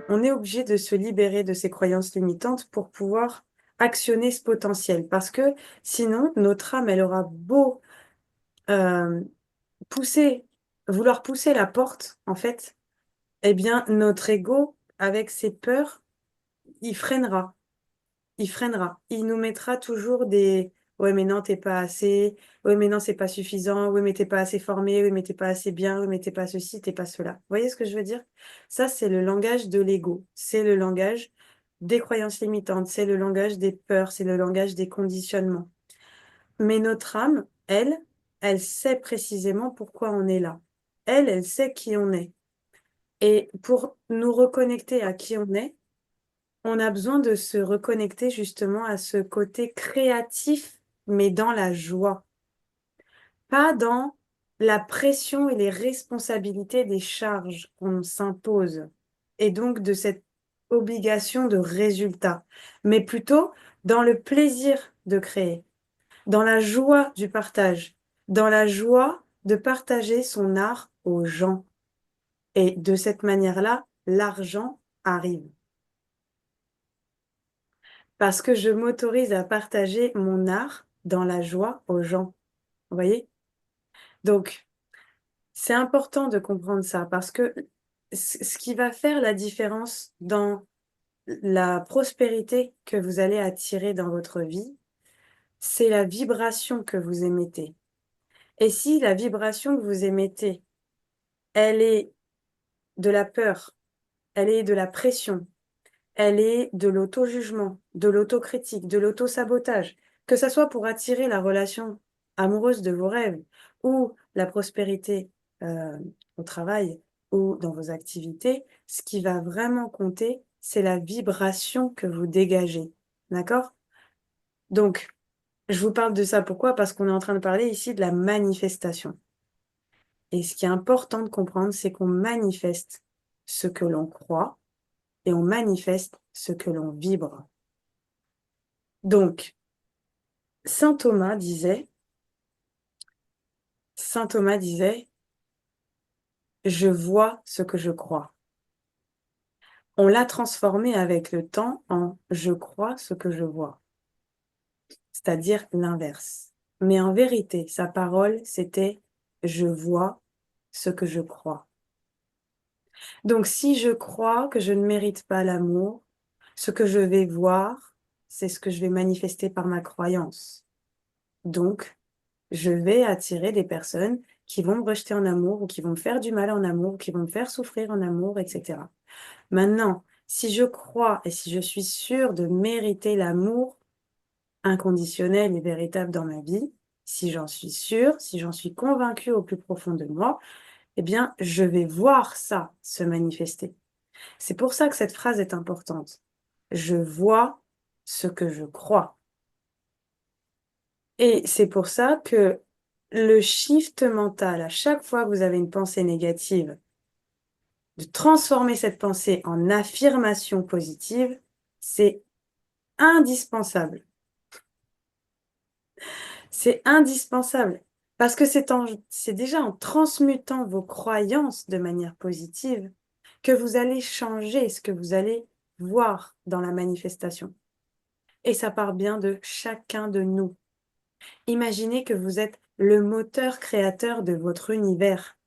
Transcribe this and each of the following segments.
on est obligé de se libérer de ces croyances limitantes pour pouvoir actionner ce potentiel. Parce que sinon, notre âme, elle aura beau euh, pousser, vouloir pousser la porte, en fait, eh bien, notre ego, avec ses peurs, il freinera. Il freinera. Il nous mettra toujours des ouais, mais non, t'es pas assez. Ouais, mais non, c'est pas suffisant. Ouais, mais t'es pas assez formé. Ouais, mais t'es pas assez bien. Ouais, mais t'es pas ceci, t'es pas cela. Vous voyez ce que je veux dire? Ça, c'est le langage de l'ego. C'est le langage des croyances limitantes. C'est le langage des peurs. C'est le langage des conditionnements. Mais notre âme, elle sait précisément pourquoi on est là. Elle sait qui on est. Et pour nous reconnecter à qui on est, on a besoin de se reconnecter justement à ce côté créatif, mais dans la joie, pas dans la pression et les responsabilités des charges qu'on s'impose, et donc de cette obligation de résultat, mais plutôt dans le plaisir de créer, dans la joie du partage, dans la joie de partager son art aux gens. Et de cette manière-là, l'argent arrive. Parce que je m'autorise à partager mon art dans la joie aux gens. Vous voyez? Donc, c'est important de comprendre ça parce que ce qui va faire la différence dans la prospérité que vous allez attirer dans votre vie, c'est la vibration que vous émettez. Et si la vibration que vous émettez, elle est de la peur, elle est de la pression, elle est de l'auto-jugement, de l'autocritique, de l'auto-sabotage, que ça soit pour attirer la relation amoureuse de vos rêves ou la prospérité euh, au travail ou dans vos activités, ce qui va vraiment compter, c'est la vibration que vous dégagez. D'accord? Donc, je vous parle de ça pourquoi? Parce qu'on est en train de parler ici de la manifestation. Et ce qui est important de comprendre, c'est qu'on manifeste ce que l'on croit et on manifeste ce que l'on vibre. Donc, Saint Thomas disait, Saint Thomas disait, je vois ce que je crois. On l'a transformé avec le temps en je crois ce que je vois, c'est-à-dire l'inverse. Mais en vérité, sa parole, c'était je vois ce que je crois. Donc, si je crois que je ne mérite pas l'amour, ce que je vais voir, c'est ce que je vais manifester par ma croyance. Donc, je vais attirer des personnes qui vont me rejeter en amour ou qui vont me faire du mal en amour ou qui vont me faire souffrir en amour, etc. Maintenant, si je crois et si je suis sûre de mériter l'amour inconditionnel et véritable dans ma vie, si j'en suis sûre, si j'en suis convaincue au plus profond de moi, eh bien, je vais voir ça se manifester. C'est pour ça que cette phrase est importante. Je vois ce que je crois. Et c'est pour ça que le shift mental, à chaque fois que vous avez une pensée négative, de transformer cette pensée en affirmation positive, c'est indispensable. C'est indispensable. Parce que c'est déjà en transmutant vos croyances de manière positive que vous allez changer ce que vous allez voir dans la manifestation. Et ça part bien de chacun de nous. Imaginez que vous êtes le moteur créateur de votre univers.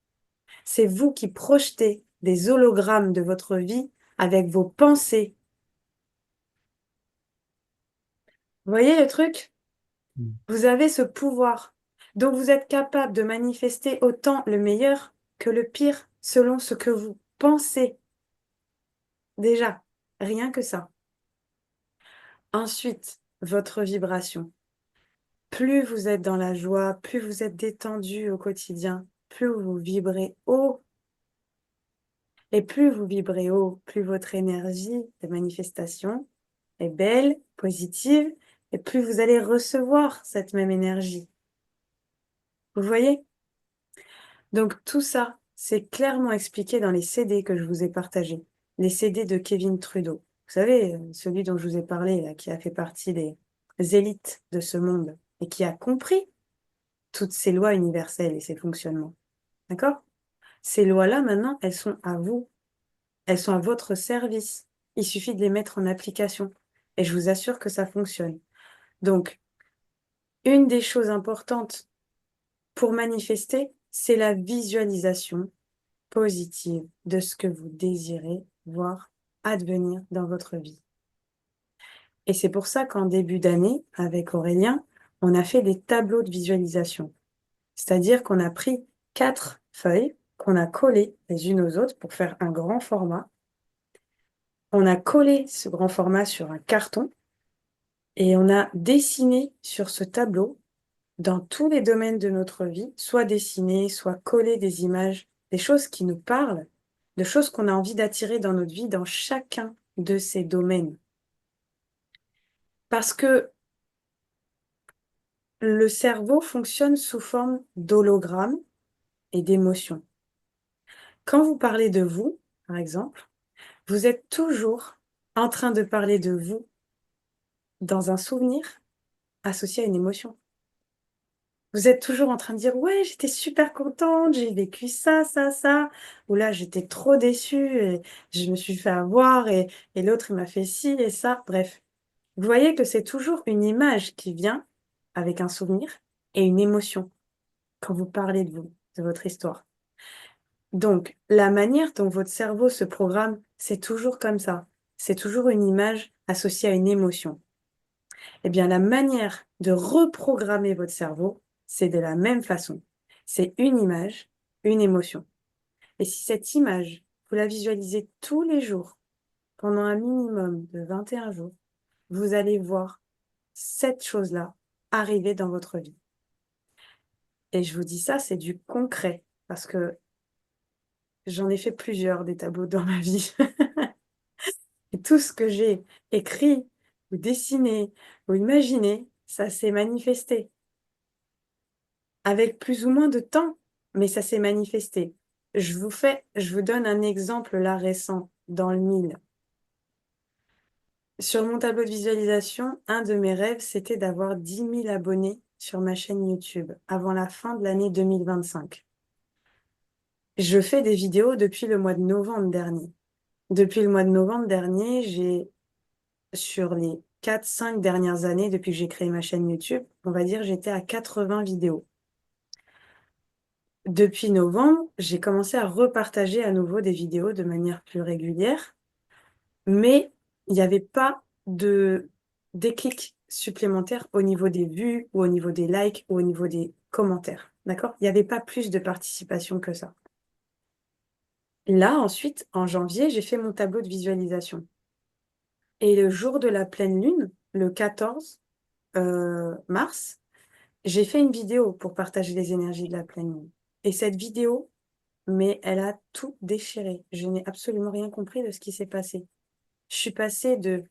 C'est vous qui projetez des hologrammes de votre vie avec vos pensées. Vous voyez le truc? Mm. Vous avez ce pouvoir. Donc vous êtes capable de manifester autant le meilleur que le pire selon ce que vous pensez. Déjà, rien que ça. Ensuite, votre vibration. Plus vous êtes dans la joie, plus vous êtes détendu au quotidien, plus vous vibrez haut. Et plus vous vibrez haut, plus votre énergie de manifestation est belle, positive, et plus vous allez recevoir cette même énergie. Vous voyez? Donc tout ça, c'est clairement expliqué dans les CD que je vous ai partagés. Les CD de Kevin Trudeau. Vous savez, celui dont je vous ai parlé, là, qui a fait partie des élites de ce monde et qui a compris toutes ces lois universelles et ces fonctionnements. D'accord? Ces lois-là, maintenant, elles sont à vous. Elles sont à votre service. Il suffit de les mettre en application. Et je vous assure que ça fonctionne. Donc, une des choses importantes pour manifester, c'est la visualisation positive de ce que vous désirez voir advenir dans votre vie. Et c'est pour ça qu'en début d'année, avec Aurélien, on a fait des tableaux de visualisation. C'est-à-dire qu'on a pris 4 feuilles qu'on a collées les unes aux autres pour faire un grand format. On a collé ce grand format sur un carton et on a dessiné sur ce tableau, dans tous les domaines de notre vie, soit dessiné, soit collé des images, des choses qui nous parlent, de choses qu'on a envie d'attirer dans notre vie dans chacun de ces domaines. Parce que le cerveau fonctionne sous forme d'hologramme et d'émotions. Quand vous parlez de vous, par exemple, vous êtes toujours en train de parler de vous dans un souvenir associé à une émotion. Vous êtes toujours en train de dire, ouais, j'étais super contente, j'ai vécu ça, ça, ça, ou là, j'étais trop déçue et je me suis fait avoir et l'autre, il m'a fait ci et ça. Bref, vous voyez que c'est toujours une image qui vient avec un souvenir et une émotion quand vous parlez de vous, de votre histoire. Donc, la manière dont votre cerveau se programme, c'est toujours comme ça. C'est toujours une image associée à une émotion. Eh bien, la manière de reprogrammer votre cerveau, c'est de la même façon. C'est une image, une émotion. Et si cette image, vous la visualisez tous les jours, pendant un minimum de 21 jours, vous allez voir cette chose-là arriver dans votre vie. Et je vous dis ça, c'est du concret, parce que j'en ai fait plusieurs des tableaux dans ma vie. Et tout ce que j'ai écrit, ou dessiné, ou imaginé, ça s'est manifesté. Avec plus ou moins de temps, mais ça s'est manifesté. Je vous donne un exemple là récent, dans le mille. Sur mon tableau de visualisation, un de mes rêves, c'était d'avoir 10 000 abonnés sur ma chaîne YouTube avant la fin de l'année 2025. Je fais des vidéos depuis le mois de novembre dernier. Depuis le mois de novembre dernier, sur les 4-5 dernières années, depuis que j'ai créé ma chaîne YouTube, on va dire j'étais à 80 vidéos. Depuis novembre, j'ai commencé à repartager à nouveau des vidéos de manière plus régulière, mais il n'y avait pas de déclic supplémentaire au niveau des vues ou au niveau des likes ou au niveau des commentaires. D'accord? Il n'y avait pas plus de participation que ça. Là, ensuite, en janvier, j'ai fait mon tableau de visualisation. Et le jour de la pleine lune, le 14 mars, j'ai fait une vidéo pour partager les énergies de la pleine lune. Et cette vidéo, mais elle a tout déchiré. Je n'ai absolument rien compris de ce qui s'est passé. Je suis passée de,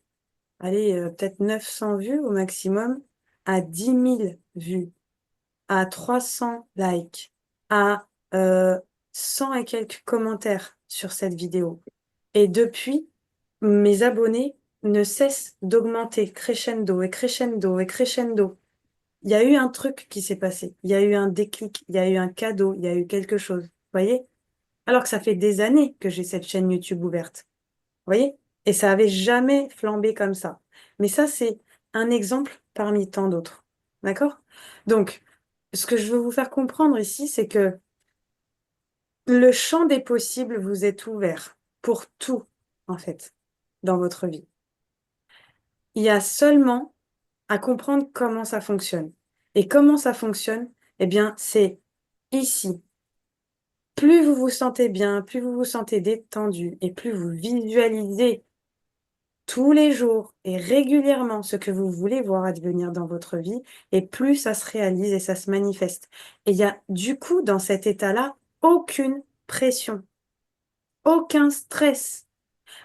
allez, peut-être 900 vues au maximum, à 10 000 vues, à 300 likes, à 100 et quelques commentaires sur cette vidéo. Et depuis, mes abonnés ne cessent d'augmenter crescendo et crescendo et crescendo. Il y a eu un truc qui s'est passé. Il y a eu un déclic, il y a eu un cadeau, il y a eu quelque chose. Vous voyez? Alors que ça fait des années que j'ai cette chaîne YouTube ouverte. Vous voyez? Et ça avait jamais flambé comme ça. Mais ça, c'est un exemple parmi tant d'autres. D'accord? Donc, ce que je veux vous faire comprendre ici, c'est que le champ des possibles vous est ouvert pour tout, en fait, dans votre vie. Il y a seulement à comprendre comment ça fonctionne. Et comment ça fonctionne? Eh bien, c'est ici. Plus vous vous sentez bien, plus vous vous sentez détendu et plus vous visualisez tous les jours et régulièrement ce que vous voulez voir advenir dans votre vie, et plus ça se réalise et ça se manifeste. Et il y a du coup dans cet état-là aucune pression, aucun stress.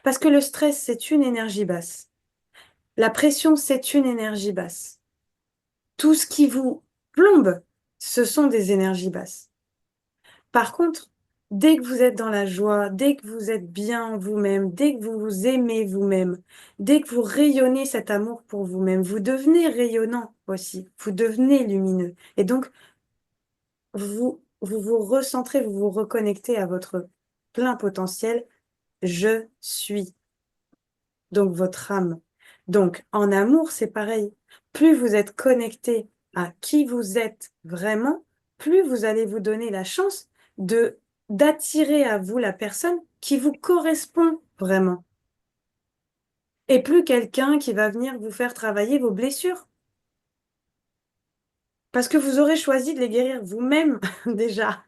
Parce que le stress, c'est une énergie basse. La pression, c'est une énergie basse. Tout ce qui vous plombe, ce sont des énergies basses. Par contre, dès que vous êtes dans la joie, dès que vous êtes bien vous-même, dès que vous vous aimez vous-même, dès que vous rayonnez cet amour pour vous-même, vous devenez rayonnant aussi, vous devenez lumineux. Et donc, vous vous recentrez, vous vous reconnectez à votre plein potentiel je suis. Donc, votre âme. Donc, en amour, c'est pareil. Plus vous êtes connecté à qui vous êtes vraiment, plus vous allez vous donner la chance de d'attirer à vous la personne qui vous correspond vraiment. Et plus quelqu'un qui va venir vous faire travailler vos blessures. Parce que vous aurez choisi de les guérir vous-même déjà.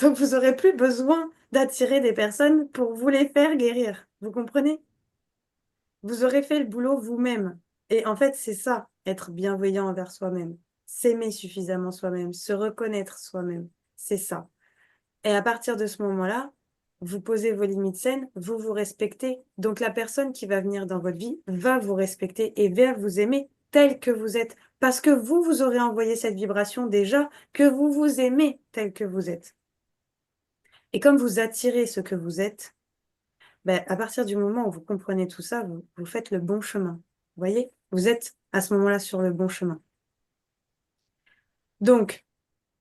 Donc, vous n'aurez plus besoin d'attirer des personnes pour vous les faire guérir. Vous comprenez? Vous aurez fait le boulot vous-même. Et en fait, c'est ça, être bienveillant envers soi-même. S'aimer suffisamment soi-même, se reconnaître soi-même. C'est ça. Et à partir de ce moment-là, vous posez vos limites saines, vous vous respectez. Donc la personne qui va venir dans votre vie va vous respecter et va vous aimer tel que vous êtes. Parce que vous aurez envoyé cette vibration déjà, que vous vous aimez tel que vous êtes. Et comme vous attirez ce que vous êtes, ben, à partir du moment où vous comprenez tout ça, vous faites le bon chemin. Vous voyez? Vous êtes à ce moment-là sur le bon chemin. Donc,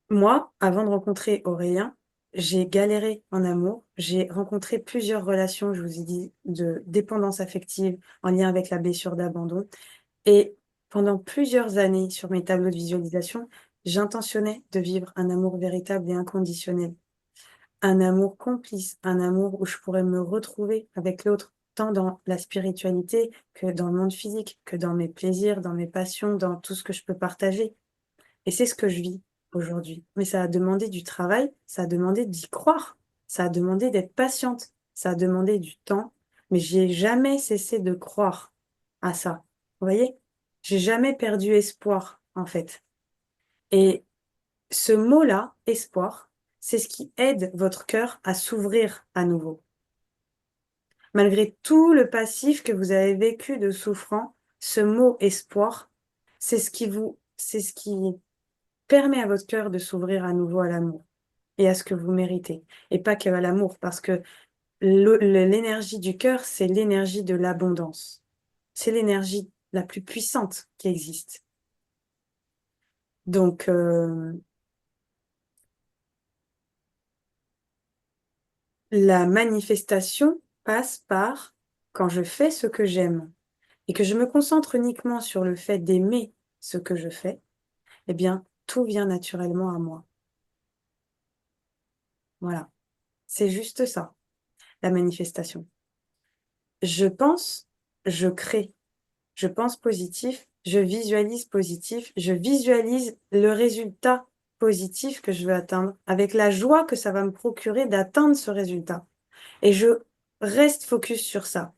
moi, avant de rencontrer Aurélien, j'ai galéré en amour. J'ai rencontré plusieurs relations, je vous ai dit, de dépendance affective en lien avec la blessure d'abandon. Et pendant plusieurs années, sur mes tableaux de visualisation, j'intentionnais de vivre un amour véritable et inconditionnel. Un amour complice, un amour où je pourrais me retrouver avec l'autre, tant dans la spiritualité que dans le monde physique, que dans mes plaisirs, dans mes passions, dans tout ce que je peux partager. Et c'est ce que je vis aujourd'hui. Mais ça a demandé du travail, ça a demandé d'y croire, ça a demandé d'être patiente, ça a demandé du temps, mais j'ai jamais cessé de croire à ça. Vous voyez? J'ai jamais perdu espoir, en fait. Et ce mot-là, espoir, c'est ce qui aide votre cœur à s'ouvrir à nouveau. Malgré tout le passif que vous avez vécu de souffrant, ce mot espoir, c'est ce qui permet à votre cœur de s'ouvrir à nouveau à l'amour et à ce que vous méritez. Et pas que à l'amour, parce que l'énergie du cœur, c'est l'énergie de l'abondance. C'est l'énergie la plus puissante qui existe. Donc, la manifestation passe par quand je fais ce que j'aime et que je me concentre uniquement sur le fait d'aimer ce que je fais, eh bien, tout vient naturellement à moi. Voilà. C'est juste ça, la manifestation. Je pense, je crée. Je pense positif, je visualise le résultat positif que je veux atteindre, avec la joie que ça va me procurer d'atteindre ce résultat. Et je reste focus sur ça,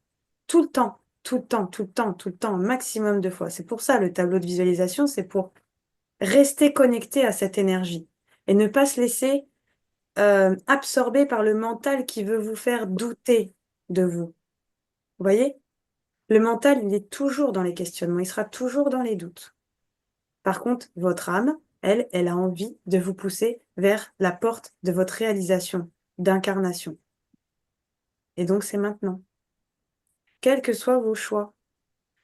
tout le temps, tout le temps, tout le temps, tout le temps, un maximum de fois. C'est pour ça le tableau de visualisation, c'est pour rester connecté à cette énergie et ne pas se laisser absorber par le mental qui veut vous faire douter de vous. Vous voyez? Le mental, il est toujours dans les questionnements, il sera toujours dans les doutes. Par contre, votre âme, elle, elle a envie de vous pousser vers la porte de votre réalisation, d'incarnation. Et donc, c'est maintenant. Quels que soient vos choix.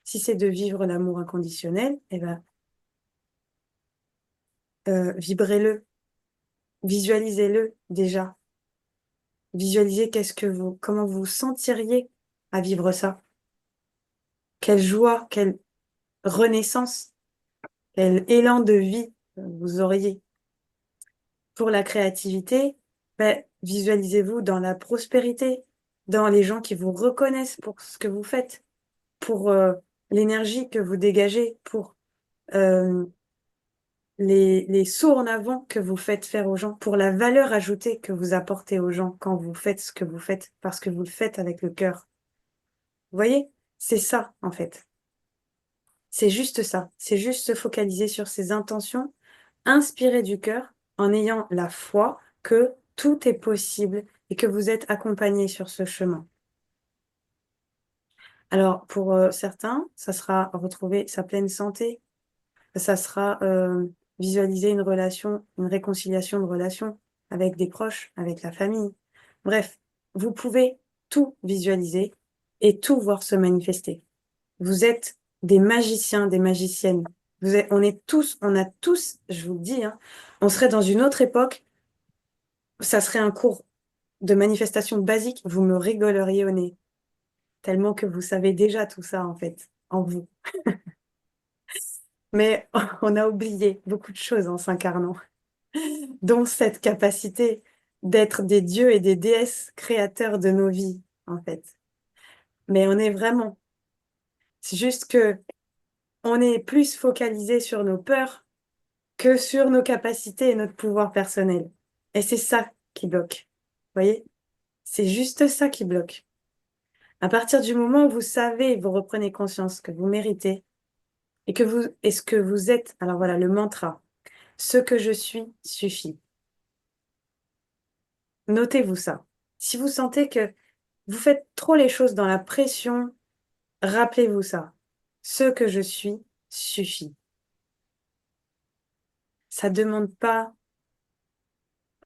Si c'est de vivre l'amour inconditionnel, eh ben, vibrez-le, visualisez-le déjà. Visualisez comment vous vous sentiriez à vivre ça. Quelle joie, quelle renaissance, quel élan de vie vous auriez. Pour la créativité, ben, visualisez-vous dans la prospérité, dans les gens qui vous reconnaissent pour ce que vous faites, pour l'énergie que vous dégagez, pour euh, les sauts en avant que vous faites faire aux gens, pour la valeur ajoutée que vous apportez aux gens quand vous faites ce que vous faites, parce que vous le faites avec le cœur. Vous voyez? C'est ça, en fait. C'est juste ça. C'est juste se focaliser sur ses intentions, inspirer du cœur en ayant la foi que tout est possible et que vous êtes accompagné sur ce chemin. Alors, pour certains, ça sera retrouver sa pleine santé, ça sera visualiser une relation, une réconciliation de relation avec des proches, avec la famille. Bref, vous pouvez tout visualiser et tout voir se manifester. Vous êtes des magiciens, des magiciennes. On a tous, je vous le dis, hein, on serait dans une autre époque, ça serait un cours de manifestations basiques, vous me rigoleriez au nez, tellement que vous savez déjà tout ça, en fait, en vous. Mais on a oublié beaucoup de choses en s'incarnant, dont cette capacité d'être des dieux et des déesses créateurs de nos vies, en fait. Mais on est vraiment. C'est juste que on est plus focalisé sur nos peurs que sur nos capacités et notre pouvoir personnel. Et c'est ça qui bloque. Vous voyez? C'est juste ça qui bloque. À partir du moment où vous savez, vous reprenez conscience que vous méritez et que vous, et ce que vous êtes, alors voilà, le mantra, ce que je suis suffit. Notez-vous ça. Si vous sentez que vous faites trop les choses dans la pression, rappelez-vous ça. Ce que je suis suffit. Ça demande pas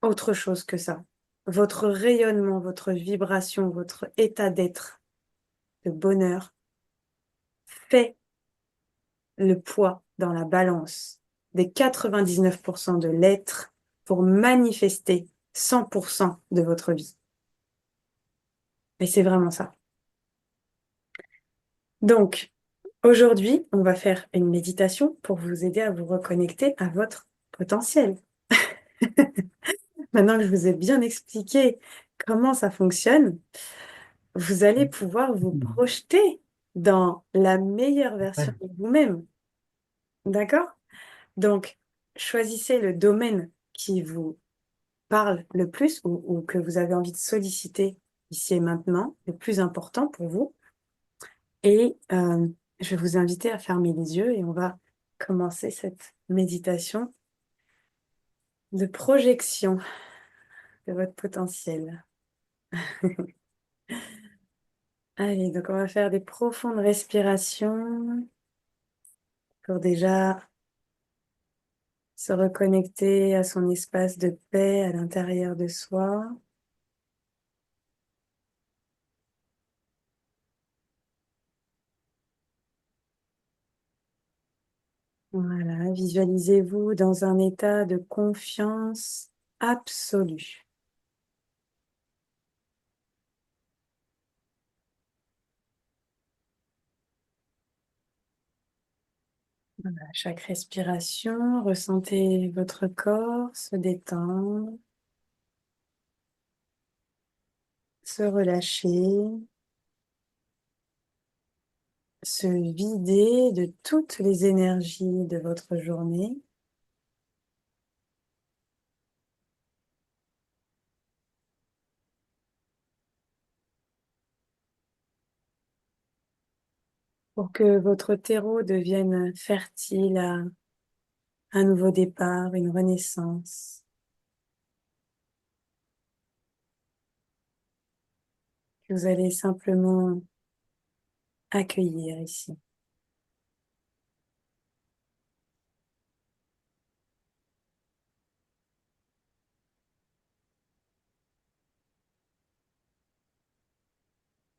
autre chose que ça. Votre rayonnement, votre vibration, votre état d'être, de bonheur, fait le poids dans la balance des 99% de l'être pour manifester 100% de votre vie. Et c'est vraiment ça. Donc, aujourd'hui, on va faire une méditation pour vous aider à vous reconnecter à votre potentiel. Maintenant que je vous ai bien expliqué comment ça fonctionne, vous allez pouvoir vous projeter dans la meilleure version de vous-même. D'accord? Donc, choisissez le domaine qui vous parle le plus ou que vous avez envie de solliciter ici et maintenant, le plus important pour vous. Et je vais vous inviter à fermer les yeux et on va commencer cette méditation de projection de votre potentiel. Allez, donc on va faire des profondes respirations pour déjà se reconnecter à son espace de paix à l'intérieur de soi. Voilà, visualisez-vous dans un état de confiance absolue. Voilà, à chaque respiration, ressentez votre corps se détendre, se relâcher, se vider de toutes les énergies de votre journée. Pour que votre terreau devienne fertile à un nouveau départ, une renaissance. Que vous allez simplement accueillir ici.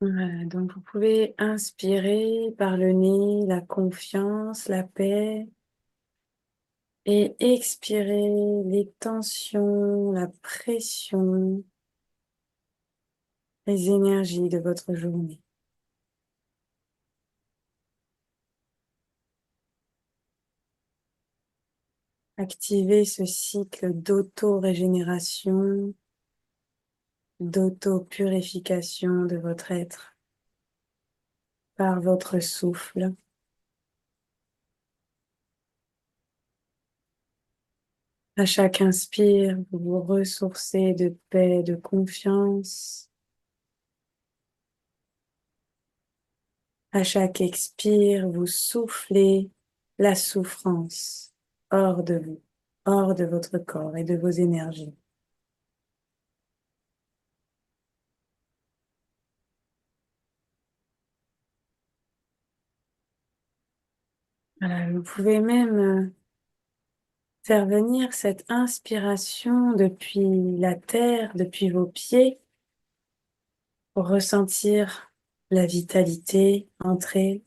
Voilà, donc vous pouvez inspirer par le nez la confiance, la paix, et expirer les tensions, la pression, les énergies de votre journée. Activez ce cycle d'auto-régénération, d'auto-purification de votre être par votre souffle. À chaque inspire, vous vous ressourcez de paix, de confiance. À chaque expire, vous soufflez la souffrance hors de vous, hors de votre corps et de vos énergies. Voilà, vous pouvez même faire venir cette inspiration depuis la terre, depuis vos pieds, pour ressentir la vitalité entrer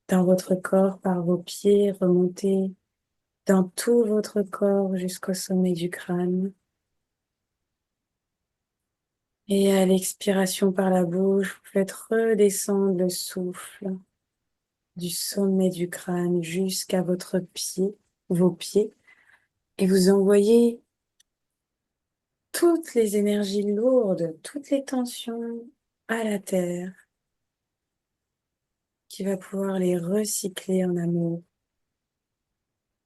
dans votre corps par vos pieds, remonter dans tout votre corps jusqu'au sommet du crâne. Et à l'expiration par la bouche, vous faites redescendre le souffle du sommet du crâne jusqu'à votre pied, vos pieds, et vous envoyez toutes les énergies lourdes, toutes les tensions à la terre, qui va pouvoir les recycler en amour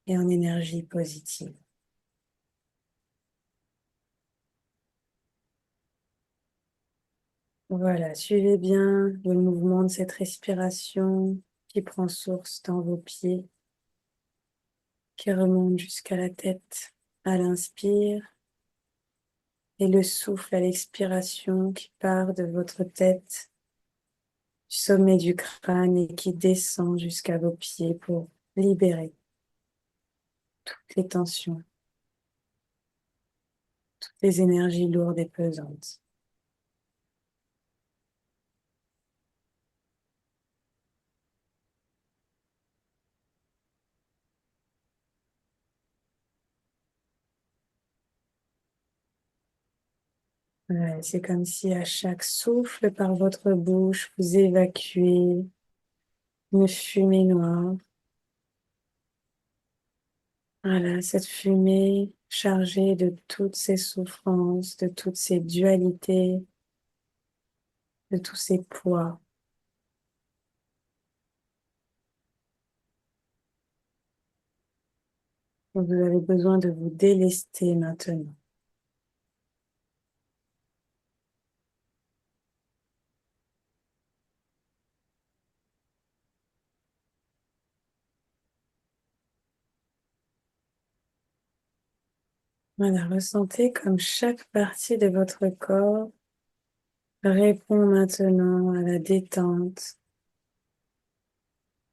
et en énergie positive. Voilà, suivez bien le mouvement de cette respiration qui prend source dans vos pieds, qui remonte jusqu'à la tête à l'inspire, et le souffle à l'expiration qui part de votre tête, du sommet du crâne et qui descend jusqu'à vos pieds pour libérer toutes les tensions, toutes les énergies lourdes et pesantes. Voilà, c'est comme si à chaque souffle par votre bouche, vous évacuez une fumée noire. Voilà, cette fumée chargée de toutes ces souffrances, de toutes ces dualités, de tous ces poids. Vous avez besoin de vous délester maintenant. Voilà, ressentez comme chaque partie de votre corps répond maintenant à la détente,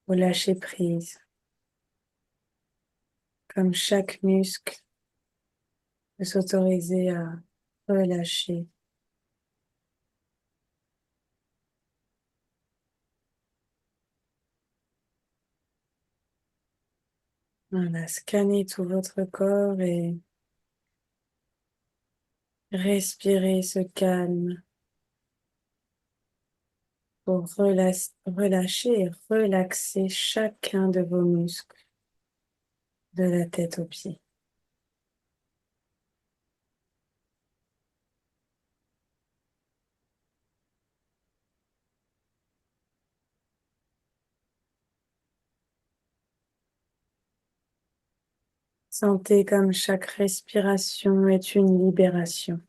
au lâcher prise, comme chaque muscle peut s'autoriser à relâcher. Voilà, scannez tout votre corps et respirez ce calme pour relâcher et relaxer chacun de vos muscles, de la tête aux pieds. Sentez comme chaque respiration est une libération.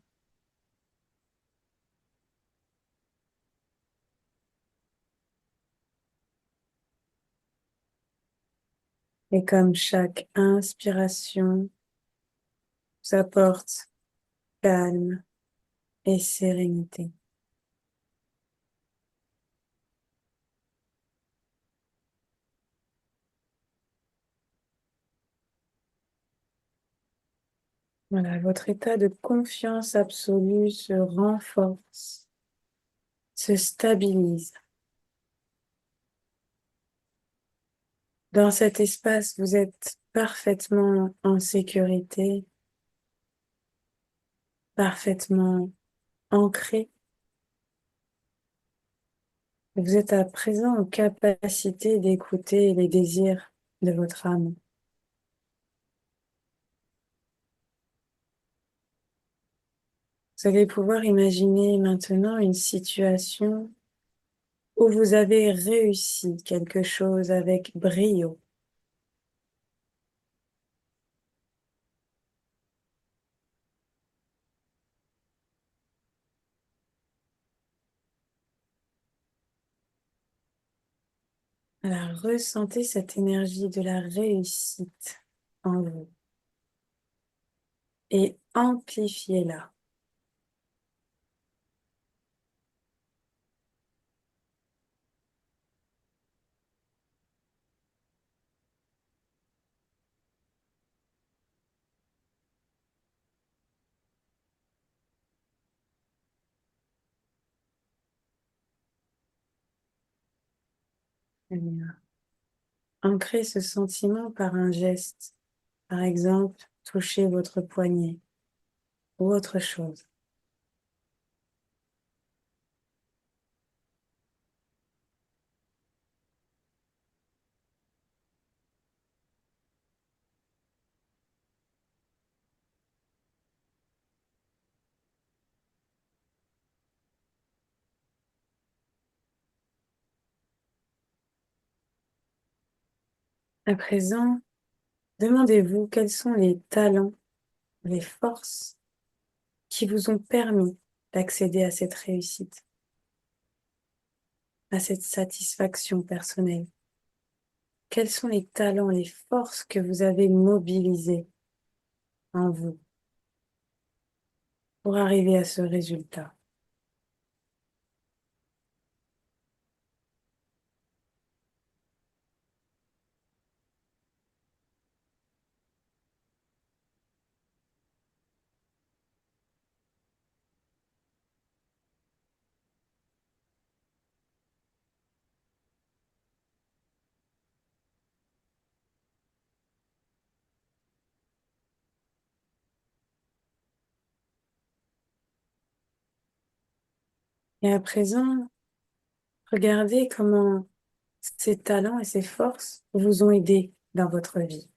Et comme chaque inspiration vous apporte calme et sérénité. Voilà, votre état de confiance absolue se renforce, se stabilise. Dans cet espace, vous êtes parfaitement en sécurité, parfaitement ancré. Vous êtes à présent en capacité d'écouter les désirs de votre âme. Vous allez pouvoir imaginer maintenant une situation où vous avez réussi quelque chose avec brio. Alors, ressentez cette énergie de la réussite en vous et amplifiez-la. Ancrez ce sentiment par un geste. Par exemple, touchez votre poignet ou autre chose. À présent, demandez-vous quels sont les talents, les forces qui vous ont permis d'accéder à cette réussite, à cette satisfaction personnelle. Quels sont les talents, les forces que vous avez mobilisés en vous pour arriver à ce résultat? Et à présent, regardez comment ces talents et ces forces vous ont aidé dans votre vie,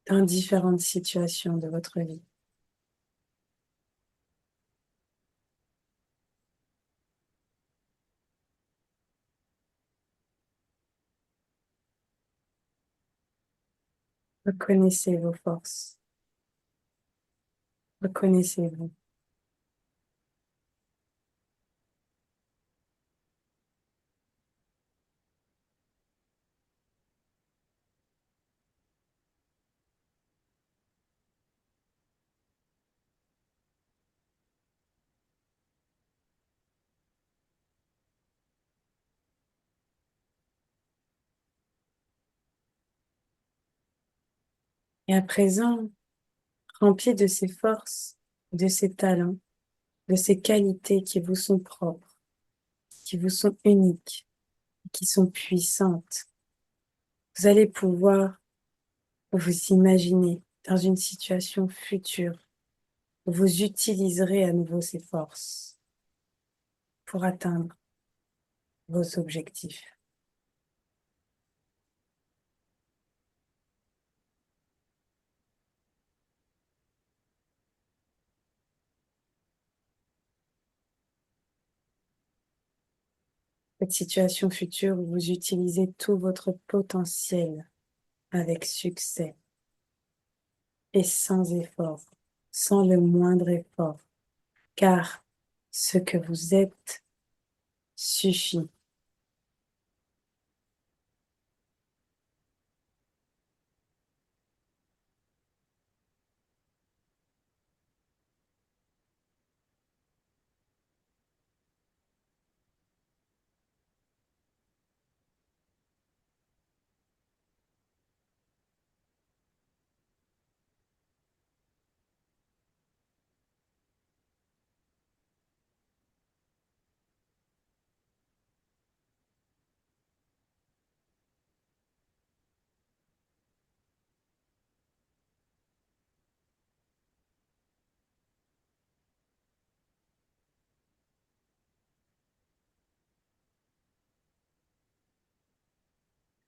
dans différentes situations de votre vie. Reconnaissez vos forces, reconnaissez-vous. Et à présent, remplis de ces forces, de ces talents, de ces qualités qui vous sont propres, qui vous sont uniques, qui sont puissantes. Vous allez pouvoir vous imaginer dans une situation future où vous utiliserez à nouveau ces forces pour atteindre vos objectifs. Cette situation future où vous utilisez tout votre potentiel avec succès et sans effort, sans le moindre effort, car ce que vous êtes suffit.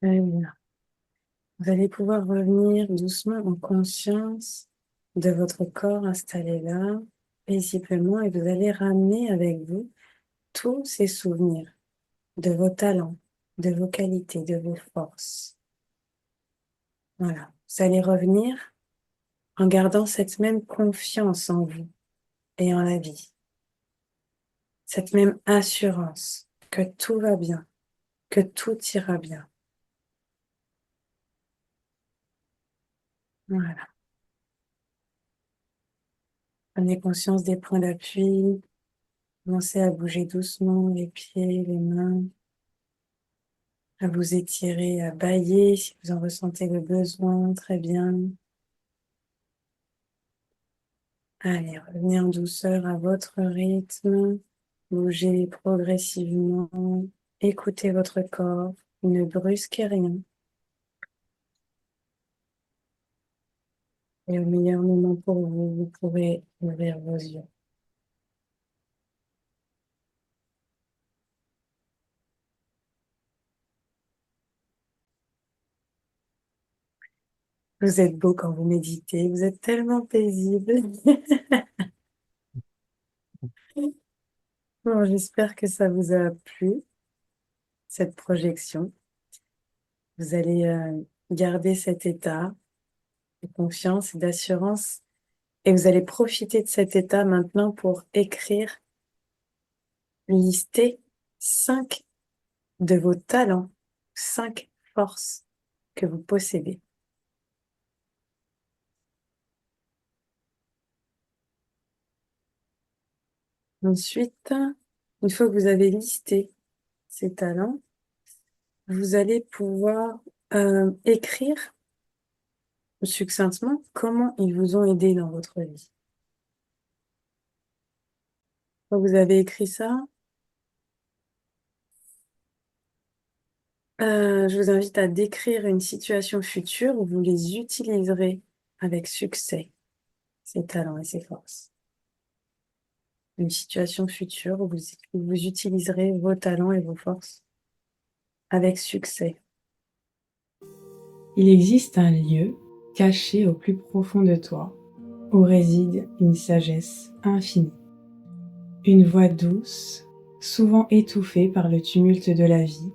Très bien. Vous allez pouvoir revenir doucement en conscience de votre corps installé là, paisiblement, et vous allez ramener avec vous tous ces souvenirs de vos talents, de vos qualités, de vos forces. Voilà. Vous allez revenir en gardant cette même confiance en vous et en la vie, cette même assurance que tout va bien, que tout ira bien. Voilà. Prenez conscience des points d'appui. Commencez à bouger doucement les pieds, les mains, à vous étirer, à bâiller si vous en ressentez le besoin. Très bien. Allez, revenez en douceur à votre rythme. Bougez progressivement. Écoutez votre corps. Ne brusquez rien. Et au meilleur moment pour vous, vous pourrez ouvrir vos yeux. Vous êtes beau quand vous méditez. Vous êtes tellement paisible. Bon, j'espère que ça vous a plu. cette projection. Vous allez garder cet état de confiance et d'assurance et vous allez profiter de cet état maintenant pour écrire, lister 5 de vos talents, 5 forces que vous possédez. Ensuite, une fois que vous avez listé ces talents, vous allez pouvoir écrire succinctement comment ils vous ont aidé dans votre vie. Quand vous avez écrit ça, je vous invite à décrire une situation future où vous les utiliserez avec succès, ces talents et ces forces. Une situation future où vous utiliserez vos talents et vos forces avec succès. Il existe un lieu caché au plus profond de toi, où réside une sagesse infinie. Une voix douce, souvent étouffée par le tumulte de la vie,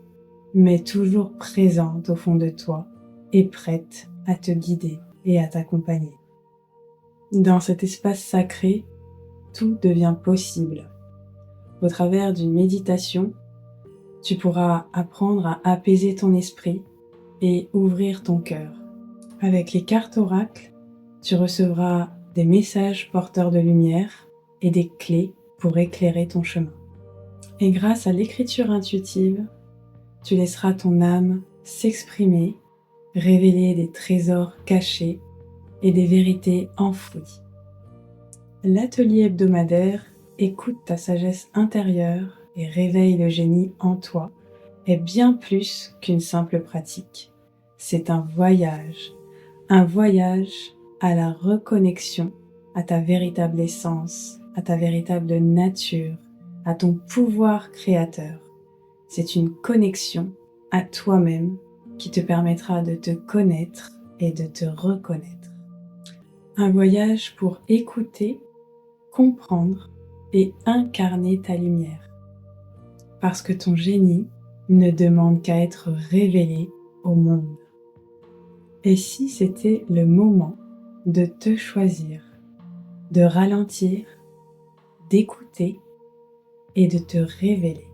mais toujours présente au fond de toi et prête à te guider et à t'accompagner. Dans cet espace sacré, tout devient possible. Au travers d'une méditation, tu pourras apprendre à apaiser ton esprit et ouvrir ton cœur. Avec les cartes oracles, tu recevras des messages porteurs de lumière et des clés pour éclairer ton chemin. Et grâce à l'écriture intuitive, tu laisseras ton âme s'exprimer, révéler des trésors cachés et des vérités enfouies. L'atelier hebdomadaire Écoute ta sagesse intérieure et réveille le génie en toi est bien plus qu'une simple pratique. C'est un voyage à la reconnexion à ta véritable essence, à ta véritable nature, à ton pouvoir créateur. C'est une connexion à toi-même qui te permettra de te connaître et de te reconnaître. Un voyage pour écouter, comprendre et incarner ta lumière. Parce que ton génie ne demande qu'à être révélé au monde. Et si c'était le moment de te choisir, de ralentir, d'écouter et de te révéler?